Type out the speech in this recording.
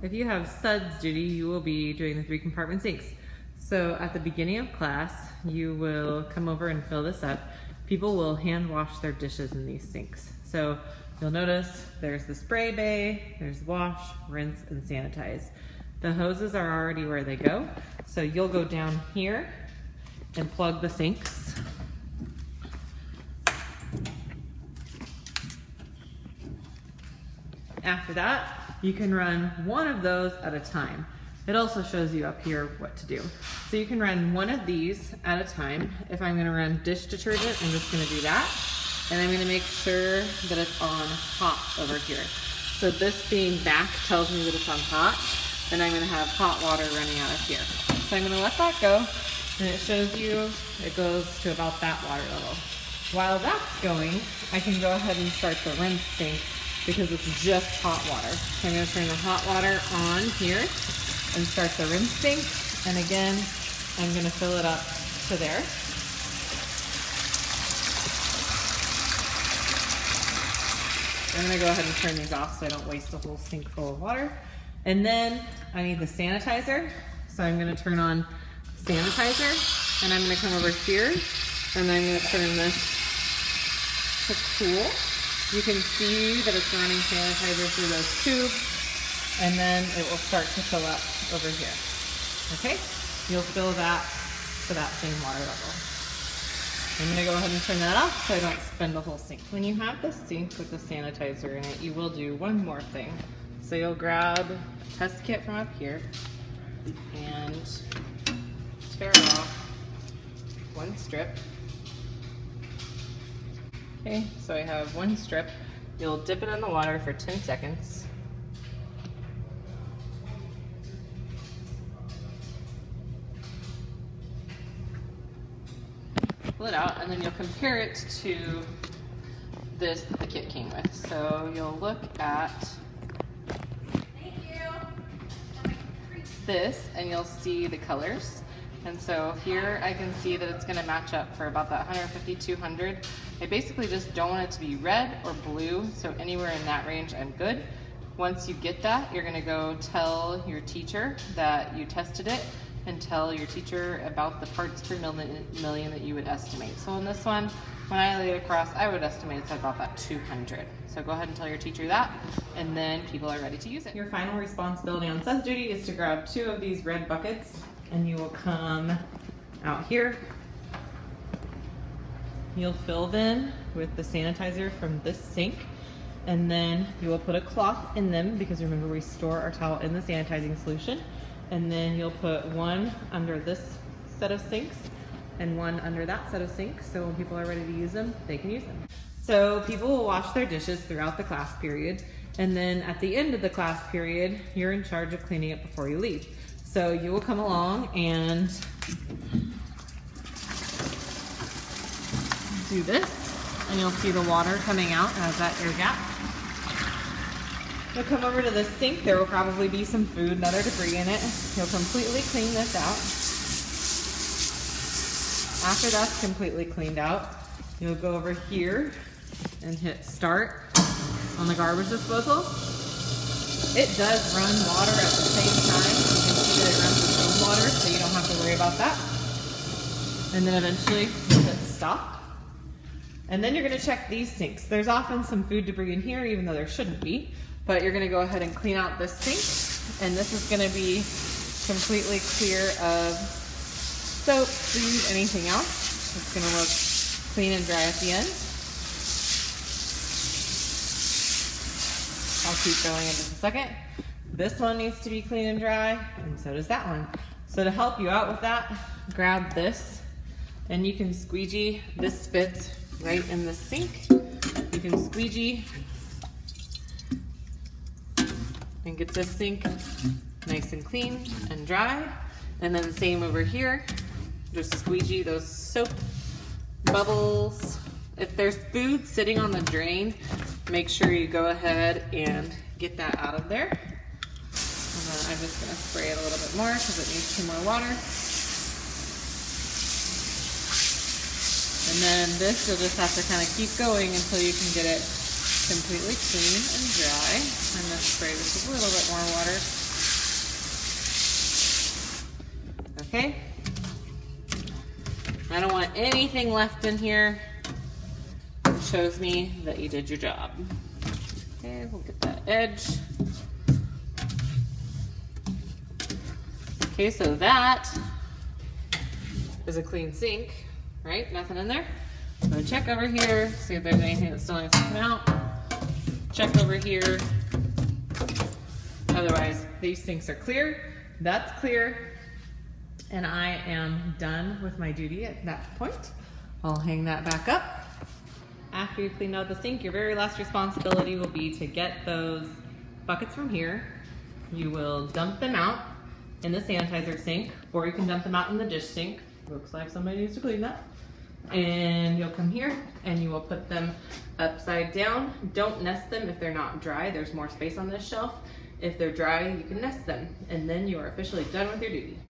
if you have suds duty, you will be doing the 3 compartment sinks. So at the beginning of class, you will come over and fill this up. People will hand wash their dishes in these sinks. So you'll notice there's the spray bay, there's wash, rinse, and sanitize. The hoses are already where they go. So you'll go down here and plug the sinks. After that, you can run one of those at a time. It also shows you up here what to do. So you can run one of these at a time. If I'm gonna run dish detergent, I'm just gonna do that. And I'm gonna make sure that it's on hot over here. So this being back tells me that it's on hot, and I'm gonna have hot water running out of here. So I'm gonna let that go, and it shows you it goes to about that water level. While that's going, I can go ahead and start the rinse sink because it's just hot water. So I'm gonna turn the hot water on here and start the rinse sink. And again, I'm gonna fill it up to there. I'm gonna go ahead and turn these off so I don't waste a whole sink full of water. And then I need the sanitizer. So I'm gonna turn on sanitizer, and I'm gonna come over here and I'm gonna turn this to cool. You can see that it's running sanitizer through those tubes, and then it will start to fill up over here. Okay? You'll fill that to that same water level. I'm gonna go ahead and turn that off so I don't spend a whole sink. When you have the sink with the sanitizer in it, you will do one more thing. So you'll grab a test kit from up here and tear off one strip. Okay, so I have one strip. You'll dip it in the water for 10 seconds. Pull it out, and then you'll compare it to this that the kit came with. So you'll look at this and you'll see the colors. And so here I can see that it's gonna match up for about that 150, 200. I basically just don't want it to be red or blue, so anywhere in that range I'm good. Once you get that, you're gonna go tell your teacher that you tested it and tell your teacher about the parts per million that you would estimate. So in this one, when I lay it across, I would estimate it's about that 200. So go ahead and tell your teacher that, and then people are ready to use it. Your final responsibility on suds duty is to grab 2 of these red buckets, and you will come out here. You'll fill them with the sanitizer from this sink, and then you will put a cloth in them because remember we store our towel in the sanitizing solution. And then you'll put one under this set of sinks and one under that set of sinks, so when people are ready to use them, they can use them. So people will wash their dishes throughout the class period, and then at the end of the class period, you're in charge of cleaning it before you leave. So you will come along and do this, and you'll see the water coming out as that air gap. You'll come over to the sink. There will probably be some food and other debris in it. You'll completely clean this out. After that's completely cleaned out, you'll go over here and hit start on the garbage disposal. It does run water at the same time. You can see that it runs its own water, so you don't have to worry about that. And then eventually you'll hit stop. And then you're gonna check these sinks. There's often some food debris in here, even though there shouldn't be. But you're gonna go ahead and clean out this sink, and this is gonna be completely clear of soap, food, anything else. It's gonna look clean and dry at the end. I'll keep going in just a second. This one needs to be clean and dry, and so does that one. So to help you out with that, grab this, and you can squeegee. This fits right in the sink. You can squeegee and get this sink nice and clean and dry. And then same over here, just squeegee those soap bubbles. If there's food sitting on the drain, make sure you go ahead and get that out of there. And then I'm just gonna spray it a little bit more because it needs some more water. And then this, you'll just have to kind of keep going until you can get it completely clean and dry. I'm gonna spray this with a little bit more water Okay? I don't want anything left in here. It shows me that you did your job. Okay, we'll get that edge. Okay, so that is a clean sink, right? Nothing in there. I'm gonna check over here, see if there's anything that still needs to come out. Check over here. Otherwise, these sinks are clear. That's clear. And I am done with my duty at that point. I'll hang that back up. After you've cleaned out the sink, your very last responsibility will be to get those buckets from here. You will dump them out in the sanitizer sink, or you can dump them out in the dish sink. Looks like somebody needs to clean that. And you'll come here and you will put them upside down. Don't nest them if they're not dry. There's more space on this shelf. If they're dry, you can nest them. And then you are officially done with your duty.